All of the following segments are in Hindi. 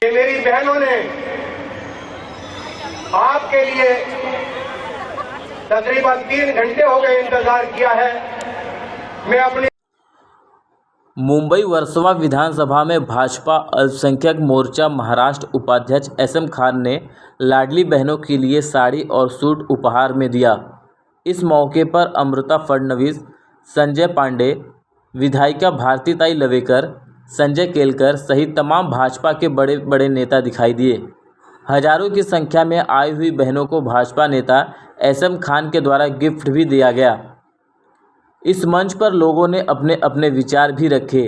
ये मेरी बहनों ने आपके लिए तकरीबन 3 घंटे हो गए इंतजार किया है। मैं अपनी मुंबई वर्सोवा विधानसभा में भाजपा अल्पसंख्यक मोर्चा महाराष्ट्र उपाध्यक्ष SM खान ने लाडली बहनों के लिए साड़ी और सूट उपहार में दिया। इस मौके पर अमृता फडणवीस, संजय पांडे, विधायिका भारतीताई लवेकर, संजय केलकर सहित तमाम भाजपा के बड़े बड़े नेता दिखाई दिए। हजारों की संख्या में आई हुई बहनों को भाजपा नेता SM खान के द्वारा गिफ्ट भी दिया गया। इस मंच पर लोगों ने अपने अपने विचार भी रखे।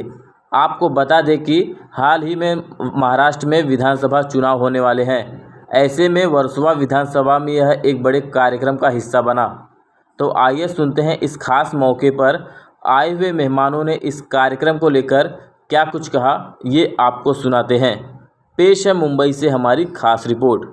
आपको बता दें कि हाल ही में महाराष्ट्र में विधानसभा चुनाव होने वाले हैं। ऐसे में वर्सोवा विधानसभा में यह एक बड़े कार्यक्रम का हिस्सा बना। तो आइए सुनते हैं इस खास मौके पर आए हुए मेहमानों ने इस कार्यक्रम को लेकर क्या कुछ कहा, ये आपको सुनाते हैं। पेश है मुंबई से हमारी खास रिपोर्ट।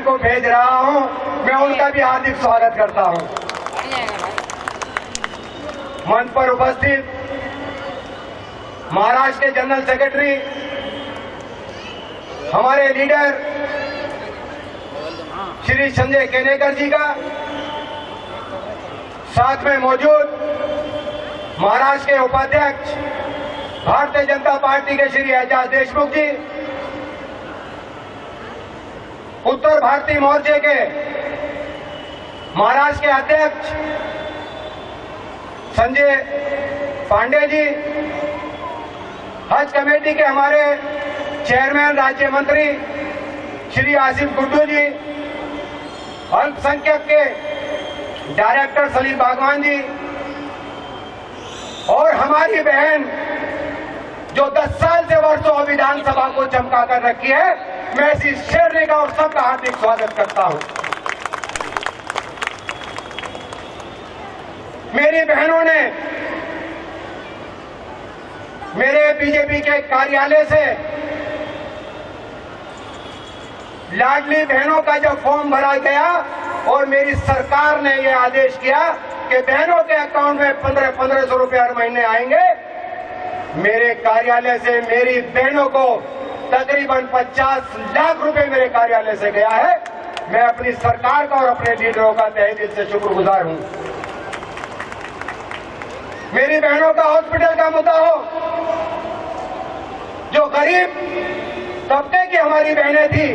को भेज रहा हूं, मैं उनका भी हार्दिक स्वागत करता हूं। मंच पर उपस्थित महाराष्ट्र के जनरल सेक्रेटरी, हमारे लीडर श्री संजय केनेकर जी का, साथ में मौजूद महाराष्ट्र के उपाध्यक्ष भारतीय जनता पार्टी के श्री एजाज देशमुख जी, उत्तर भारतीय मोर्चे के महाराष्ट्र के अध्यक्ष संजय पांडे जी, हज कमेटी के हमारे चेयरमैन राज्य मंत्री श्री आसिफ गुड्डू जी, अल्पसंख्यक के डायरेक्टर सलीम बागवान जी और हमारी बहन जो 10 साल से वर्षों विधानसभा को चमका कर रखी है, मैं इसी शेरनी का और सबका हार्दिक स्वागत करता हूं। मेरी बहनों ने मेरे बीजेपी के कार्यालय से लाडली बहनों का जब फॉर्म भरा गया और मेरी सरकार ने यह आदेश किया कि बहनों के अकाउंट में 1500 रुपए हर महीने आएंगे, मेरे कार्यालय से मेरी बहनों को तकरीबन 50 लाख रुपए मेरे कार्यालय से गया है। मैं अपनी सरकार का और अपने लीडरों का तहे दिल से शुक्रगुजार हूं। मेरी बहनों का हॉस्पिटल का मुद्दा हो, जो गरीब तबके की हमारी बहनें थी,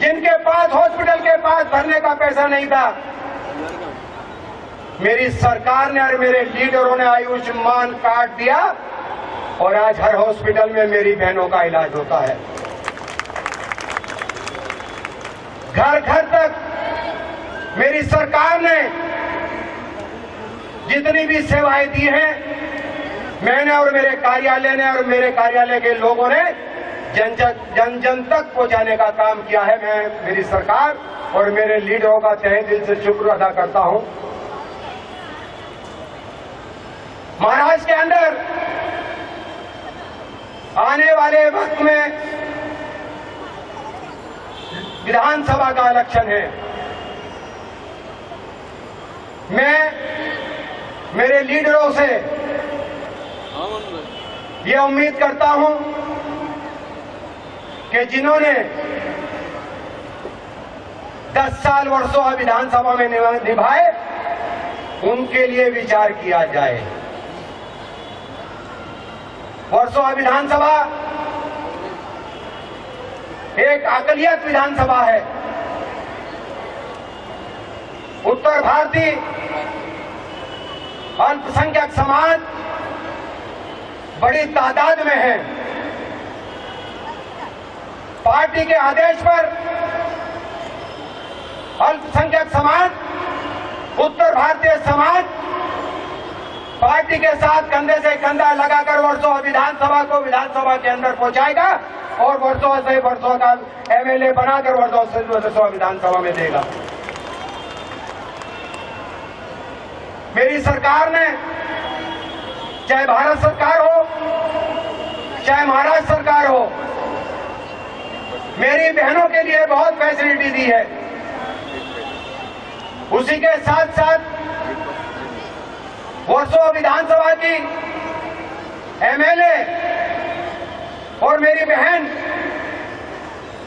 जिनके पास हॉस्पिटल के पास भरने का पैसा नहीं था, मेरी सरकार ने और मेरे लीडरों ने आयुष्मान कार्ड दिया और आज हर हॉस्पिटल में मेरी बहनों का इलाज होता है। घर घर तक मेरी सरकार ने जितनी भी सेवाएं दी हैं, मैंने और मेरे कार्यालय ने और मेरे कार्यालय के लोगों ने जन जन तक पहुंचाने का काम किया है। मैं मेरी सरकार और मेरे लीडरों का तहे दिल से शुक्र अदा करता हूं। महाराष्ट्र के अंदर आने वाले वक्त में विधानसभा का इलेक्शन है। मैं मेरे लीडरों से यह उम्मीद करता हूं कि जिन्होंने 10 साल वर्षों विधानसभा में निभाए, उनके लिए विचार किया जाए। वर्षों विधानसभा एक अकलियत विधानसभा है। उत्तर भारतीय अल्पसंख्यक समाज बड़ी तादाद में है। पार्टी के आदेश पर अल्पसंख्यक समाज, उत्तर भारतीय समाज पार्टी के साथ कंधे से कंधा लगाकर वर्षों विधानसभा को विधानसभा के अंदर पहुंचाएगा और वर्षों का एमएलए बनाकर वर्षों विधानसभा में देगा। मेरी सरकार ने, चाहे भारत सरकार हो चाहे महाराष्ट्र सरकार हो, मेरी बहनों के लिए बहुत फैसिलिटी दी है। उसी के साथ साथ वर्षों विधानसभा की एमएलए और मेरी बहन,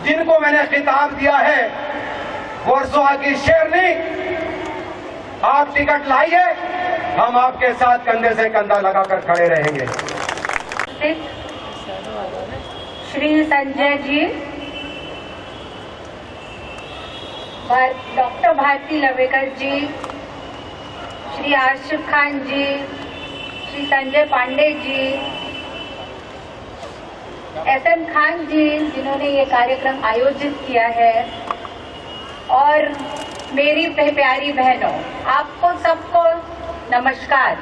जिनको मैंने खिताब दिया है वर्षों की शेरनी, आप टिकट लाइए, हम आपके साथ कंधे से कंधा लगाकर खड़े रहेंगे। श्री संजय जी, डॉक्टर भारती लवेकर जी, श्री आसिफ खान जी, श्री संजय पांडे जी, एसएम खान जी, जिन्होंने ये कार्यक्रम आयोजित किया है, और मेरी प्यारी बहनों, आपको सबको नमस्कार।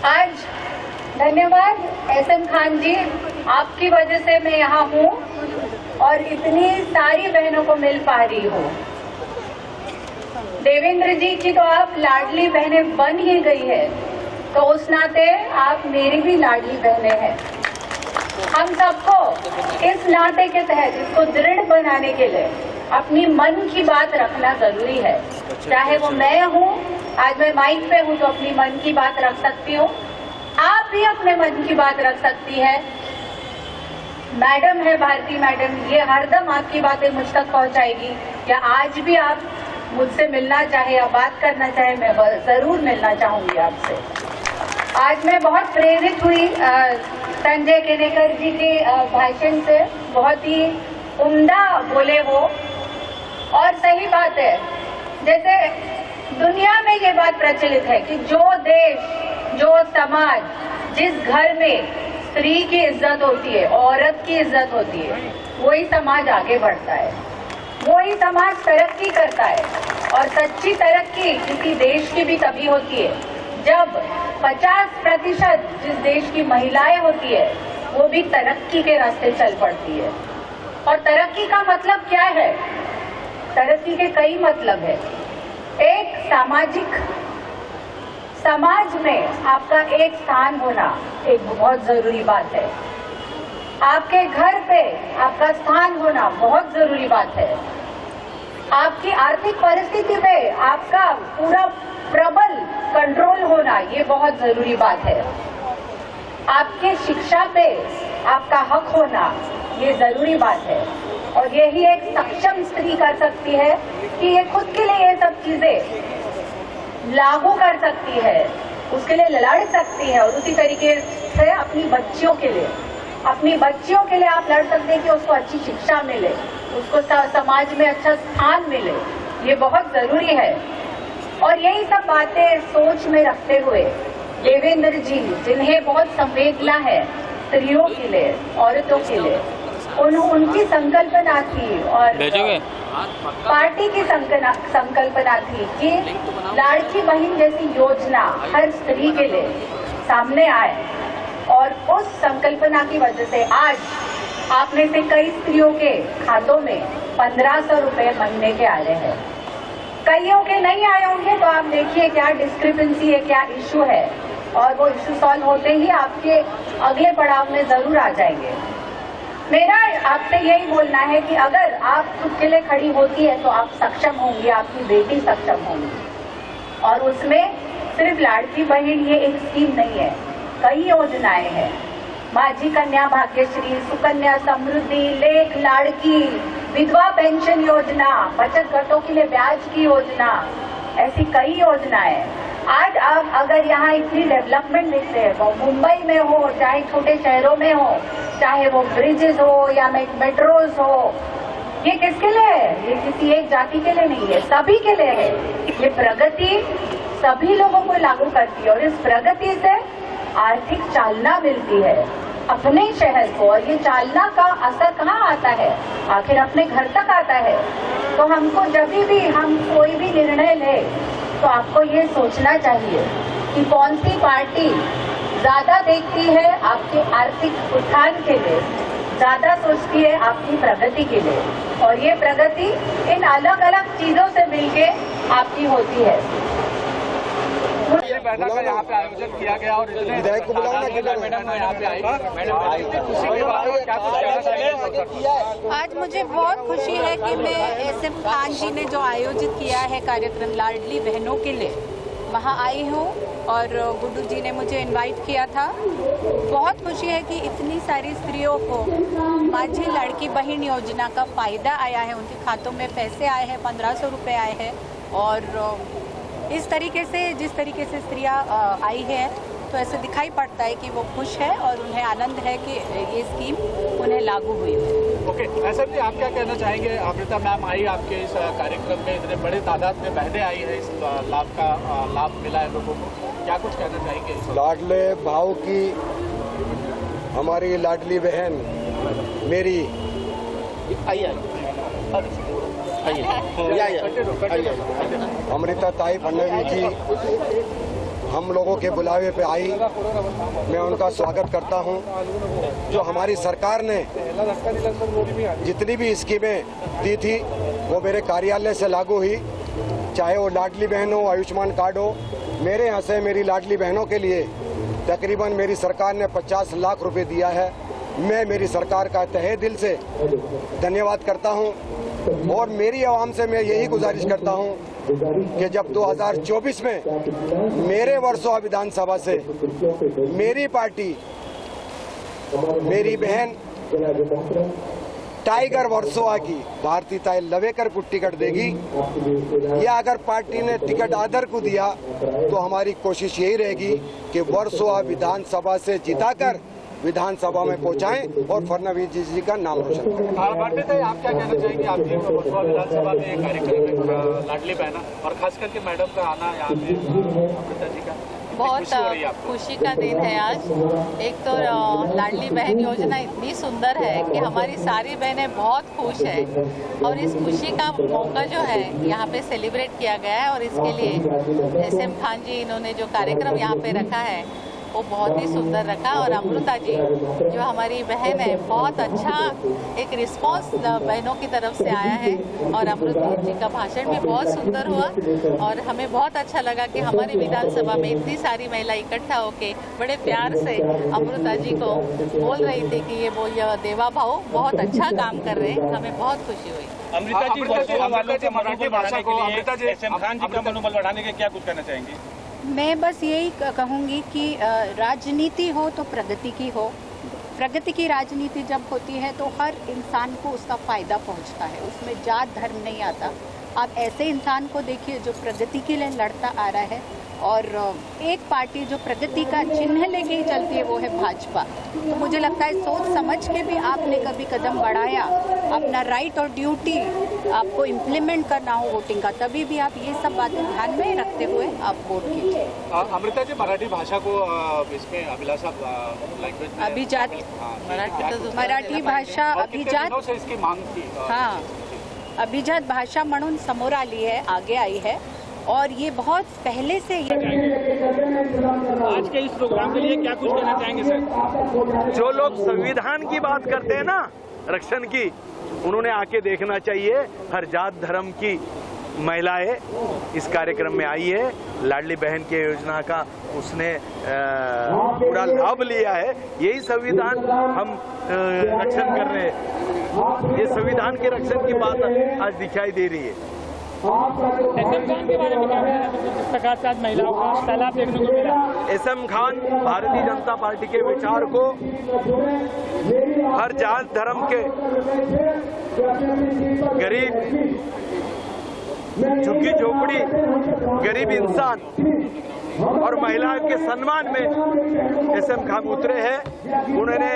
आज धन्यवाद एसएम खान जी, आपकी वजह से मैं यहाँ हूँ और इतनी सारी बहनों को मिल पा रही हूँ। देवेंद्र जी की तो आप लाडली बहनें बन ही गई है, तो उस नाते आप मेरी भी लाडली बहनें हैं। हम सबको इस नाते के तहत इसको दृढ़ बनाने के लिए अपनी मन की बात रखना जरूरी है। चाहे वो मैं हूँ, आज मैं माइक पे हूँ तो अपनी मन की बात रख सकती हूँ, आप भी अपने मन की बात रख सकती है। मैडम है भारती मैडम, ये हरदम आपकी बातें मुझ तक पहुँचाएगी। या आज भी आप मुझसे मिलना चाहे या बात करना चाहे, मैं जरूर मिलना चाहूंगी आपसे। आज मैं बहुत प्रेरित हुई संजय केनेकर जी के भाषण से। बहुत ही उम्दा बोले वो, और सही बात है। जैसे दुनिया में ये बात प्रचलित है कि जो देश, जो समाज, जिस घर में स्त्री की इज्जत होती है, औरत की इज्जत होती है, वही समाज आगे बढ़ता है, वही समाज तरक्की करता है। और सच्ची तरक्की किसी देश की भी तभी होती है जब 50% जिस देश की महिलाएं होती है वो भी तरक्की के रास्ते चल पड़ती है। और तरक्की का मतलब क्या है? तरक्की के कई मतलब है। एक, सामाजिक, समाज में आपका एक स्थान होना एक बहुत जरूरी बात है। आपके घर पे आपका स्थान होना बहुत जरूरी बात है। आपकी आर्थिक परिस्थिति पे आपका पूरा प्रबल कंट्रोल होना ये बहुत जरूरी बात है। आपके शिक्षा पे आपका हक होना ये जरूरी बात है। और यही एक सक्षम स्त्री कर सकती है कि ये खुद के लिए ये सब चीजें लागू कर सकती है, उसके लिए लड़ सकती है। और उसी तरीके से अपनी बच्चियों के लिए, अपनी बच्चियों के लिए आप लड़ सकते हैं कि उसको अच्छी शिक्षा मिले, उसको समाज में अच्छा स्थान मिले। ये बहुत जरूरी है। और यही सब बातें सोच में रखते हुए देवेंद्र जी, जिन्हें बहुत संवेदना है स्त्रियों के लिए, औरतों के लिए, उनकी संकल्पना थी और पार्टी की संकल्पना थी कि लाड़की बहन जैसी योजना हर स्त्री के लिए सामने आए। और उस संकल्पना की वजह से आज आप में से कई स्त्रियों के खातों में 1500 रुपए महीने के आ रहे हैं। कईयों के नहीं आए होंगे, तो आप देखिए क्या डिस्क्रिपेंसी है, क्या इशू है। और वो इशू सॉल्व होते ही आपके अगले पड़ाव में जरूर आ जाएंगे। मेरा आपसे यही बोलना है कि अगर आप खुद के लिए खड़ी होती है तो आप सक्षम होंगी, आपकी बेटी सक्षम होंगी। और उसमें सिर्फ लाड़की बहन ये एक स्कीम नहीं है, कई योजनाएं हैं। माझी कन्या भाग्यश्री, सुकन्या समृद्धि, लेख लाड़की, विधवा पेंशन योजना, बचत घरों के लिए ब्याज की योजना, ऐसी कई योजनाएं। आज आप अगर यहाँ इतनी डेवलपमेंट देखते हैं, वो मुंबई में हो, चाहे छोटे शहरों में हो, चाहे वो ब्रिजेस हो या मेट्रोज हो, ये किसके लिए है? ये किसी एक जाति के लिए नहीं है, सभी के लिए है। ये प्रगति सभी लोगों को लागू करती है और इस प्रगति से आर्थिक चालना मिलती है अपने शहर को। और ये चालना का असर कहाँ आता है? आखिर अपने घर तक आता है। तो हमको जब भी हम कोई भी निर्णय ले तो आपको ये सोचना चाहिए कि कौन सी पार्टी ज्यादा देखती है आपके आर्थिक उत्थान के लिए, ज्यादा सोचती है आपकी प्रगति के लिए। और ये प्रगति इन अलग अलग चीजों से मिलके आपकी होती है। बैठक का यहाँ पे आयोजन किया गया और विधायक को बुलाना मैडम यहाँ पे आई। आज मुझे बहुत खुशी है कि मैं एसएम खान जी ने जो आयोजित किया है कार्यक्रम लाडली बहनों के लिए, वहाँ आई हूँ और गुड्डू जी ने मुझे इनवाइट किया था। बहुत खुशी है कि इतनी सारी स्त्रियों को माझी लड़की बहन योजना का फायदा आया है, उनके खातों में पैसे आए हैं, 1500 रुपये आए हैं। और इस तरीके से जिस तरीके से स्त्रियां आई हैं तो ऐसे दिखाई पड़ता है कि वो खुश है और उन्हें आनंद है कि ये स्कीम उन्हें लागू हुई है। ओके, ऐसा भी आप क्या कहना चाहेंगे? अमृता मैम आई आपके इस कार्यक्रम में, इतने बड़े तादाद में बहनें आई है, इस लाभ मिला है लोगों को, क्या कुछ कहना चाहेंगे? लाडले भाव की हमारी लाडली बहन मेरी अमृता ताई फडणवीस जी हम लोगों के बुलावे पे आई। मैं उनका स्वागत करता हूं। जो हमारी सरकार ने जितनी भी स्कीमें दी थी वो मेरे कार्यालय से लागू हुई, चाहे वो लाडली बहन हो, आयुष्मान कार्ड हो। मेरे यहाँ से मेरी लाडली बहनों के लिए तकरीबन मेरी सरकार ने 50 लाख रुपए दिया है। मैं मेरी सरकार का तहे दिल से धन्यवाद करता हूं। और मेरी आवाम से मैं यही गुजारिश करता हूं कि जब 2024 में मेरे वर्सोवा विधानसभा से मेरी पार्टी, मेरी बहन टाइगर वर्सोवा की भारतीताई लवेकर को टिकट देगी, या अगर पार्टी ने टिकट अदर को दिया तो हमारी कोशिश यही रहेगी कि वर्सोवा विधानसभा से जिताकर विधानसभा में पहुंचाएं और फडणवीस जी का नाम रोशन करें। भारतीताई, आप क्या कहना चाहेंगे? आपकी वर्सोवा विधानसभा में एक कार्यक्रम है लाडली बहना, और खास करके मैडम का आना यहाँ पे अमृता जी का बहुत खुशी का दिन है आज। एक तो लाडली बहन योजना इतनी सुंदर है कि हमारी सारी बहनें बहुत खुश हैं, और इस खुशी का मौका जो है यहाँ पे सेलिब्रेट किया गया है, और इसके लिए SM खान जी इन्होंने जो कार्यक्रम यहाँ पे रखा है वो बहुत ही सुंदर रखा। और अमृता जी जो हमारी बहन है, बहुत अच्छा एक रिस्पांस बहनों की तरफ से आया है, और अमृता जी का भाषण भी बहुत सुंदर हुआ, और हमें बहुत अच्छा लगा कि हमारी विधानसभा में इतनी सारी महिला इकट्ठा होके बड़े प्यार से अमृता जी को बोल रही थी कि ये देवा भाव बहुत अच्छा काम कर रहे हैं। हमें बहुत खुशी हुई। अमृता जी, मराठी भाषा को SM खान जी का मनोबल बढ़ाने के क्या कुछ कहना चाहेंगे? मैं बस यही कहूँगी कि राजनीति हो तो प्रगति की हो। प्रगति की राजनीति जब होती है तो हर इंसान को उसका फायदा पहुँचता है, उसमें जात धर्म नहीं आता। आप ऐसे इंसान को देखिए जो प्रगति के लिए लड़ता आ रहा है, और एक पार्टी जो प्रगति का चिन्ह लेके ही चलती है वो है भाजपा। तो मुझे लगता है सोच समझ के भी आपने कभी कदम बढ़ाया, अपना राइट और ड्यूटी आपको इम्प्लीमेंट करना हो वोटिंग का, तभी भी आप ये सब बातें ध्यान में रखते हुए आप वोट कीजिए। अमृता जी, मराठी भाषा को इसमें अभिलाषा लैंग्वेज अभिजात, मराठी भाषा अभिजात से इसकी मांग थी। हाँ, अभिजात भाषा म्हणून समोर आली है, आगे आई है, और ये बहुत पहले से ये। आज के इस प्रोग्राम के लिए क्या कुछ कहना चाहेंगे सर? जो लोग संविधान की बात करते हैं ना, रक्षण की, उन्होंने आके देखना चाहिए। हर जात धर्म की महिलाएं इस कार्यक्रम में आई है। लाडली बहन की योजना का उसने पूरा लाभ लिया है। यही संविधान हम रक्षण कर रहे हैं। ये संविधान के रक्षण की बात आज दिखाई दे रही है। SM खान के बारे में क्या कहना है? जिस प्रकार से आज महिलाओं का सैलाब देखने को मिला। SM खान भारतीय जनता पार्टी के विचार को हर जात धर्म के गरीब, झुग्गी झोपड़ी, गरीब इंसान और महिलाओं के सम्मान में SM खान उतरे हैं। उन्होंने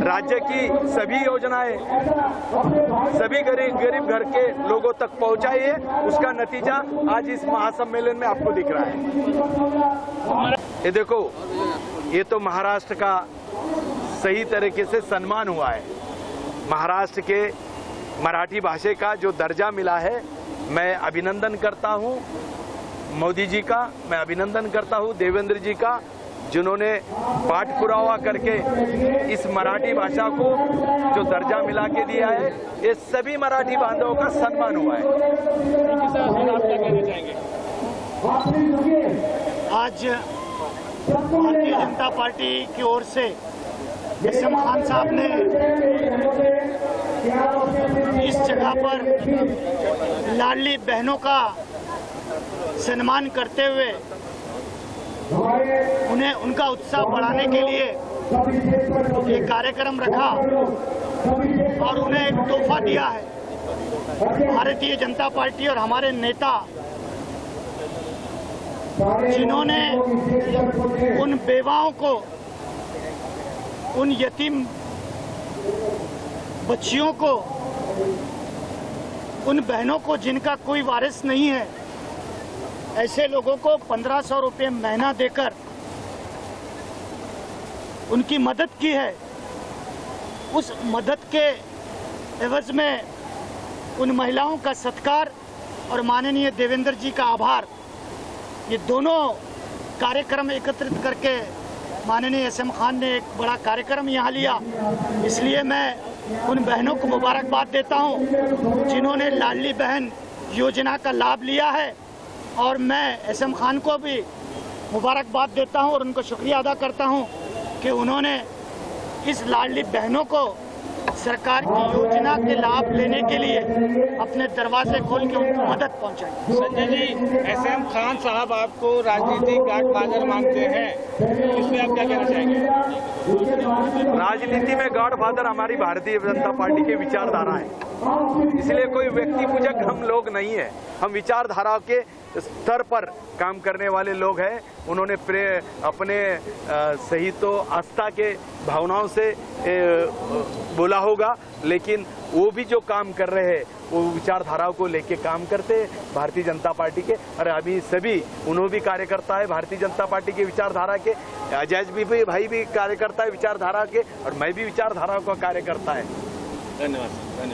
राज्य की सभी योजनाएं सभी गरीब घर के लोगों तक पहुंचाई है। उसका नतीजा आज इस महासम्मेलन में आपको दिख रहा है। ये देखो, ये तो महाराष्ट्र का सही तरीके से सम्मान हुआ है। महाराष्ट्र के मराठी भाषा का जो दर्जा मिला है, मैं अभिनंदन करता हूं मोदी जी का, मैं अभिनंदन करता हूं देवेंद्र जी का, जिन्होंने पाठ पुरावा करके इस मराठी भाषा को जो दर्जा मिला के दिया है। ये सभी मराठी बांधवों का सम्मान हुआ है। आप क्या कहना चाहेंगे? आज भारतीय जनता पार्टी की ओर से SM खान साहब ने इस जगह पर लाडली बहनों का सम्मान करते हुए उन्हें उनका उत्साह बढ़ाने के लिए एक कार्यक्रम रखा और उन्हें एक तोहफा दिया है। भारतीय जनता पार्टी और हमारे नेता, जिन्होंने उन बेवाओं को, उन यतीम बच्चियों को, उन बहनों को जिनका कोई वारिस नहीं है, ऐसे लोगों को 1500 रुपये महीना देकर उनकी मदद की है। उस मदद के एवज में उन महिलाओं का सत्कार और माननीय देवेंद्र जी का आभार, ये दोनों कार्यक्रम एकत्रित करके माननीय SM खान ने एक बड़ा कार्यक्रम यहाँ लिया। इसलिए मैं उन बहनों को मुबारकबाद देता हूँ जिन्होंने लाडली बहन योजना का लाभ लिया है, और मैं SM खान को भी मुबारकबाद देता हूँ और उनको शुक्रिया अदा करता हूँ कि उन्होंने इस लाडली बहनों को सरकार की योजना के लाभ लेने के लिए अपने दरवाजे खोल के उनको मदद पहुंचाएंगे। संजय जी, एसएम खान साहब आपको राजनीतिक गॉडफादर मानते हैं, इसमें आप क्या कहना चाहेंगे? राजनीति में गॉडफादर हमारी भारतीय जनता पार्टी की विचारधारा है, इसलिए कोई व्यक्ति पूजक हम लोग नहीं है। हम विचारधारा के स्तर पर काम करने वाले लोग हैं। उन्होंने अपने सही तो आस्था के भावनाओं से बोला होगा, लेकिन वो भी जो काम कर रहे हैं वो विचारधाराओं को लेके काम करते हैं भारतीय जनता पार्टी के। और अभी सभी उन्होंने भी कार्यकर्ता है भारतीय जनता पार्टी के विचारधारा के, अजय भी भाई भी कार्यकर्ता है विचारधारा के, और मैं भी विचारधारा का कार्यकर्ता है। धन्यवाद।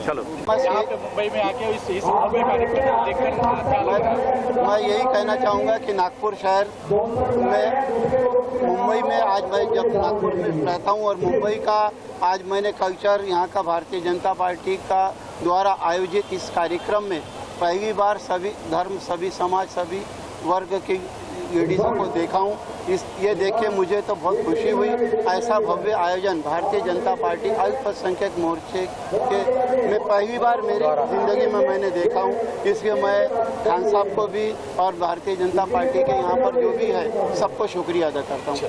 चलो, यहाँ पे मुंबई में आके इस भव्य कार्यक्रम देखकर क्या लग रहा है? मैं यही कहना चाहूँगा कि नागपुर शहर में, मुंबई में आज मैं जब नागपुर में रहता हूँ और मुंबई का आज मैंने कल्चर यहाँ का भारतीय जनता पार्टी का द्वारा आयोजित इस कार्यक्रम में पहली बार सभी धर्म, सभी समाज, सभी वर्ग की लेडीज़ों को देखा हूँ। ये देख के मुझे तो बहुत खुशी हुई। ऐसा भव्य आयोजन भारतीय जनता पार्टी अल्पसंख्यक मोर्चे के में पहली बार मेरी ज़िंदगी में मैंने देखा हूँ। इसलिए मैं खान साहब को भी और भारतीय जनता पार्टी के यहाँ पर जो भी है सबको शुक्रिया अदा करता हूँ।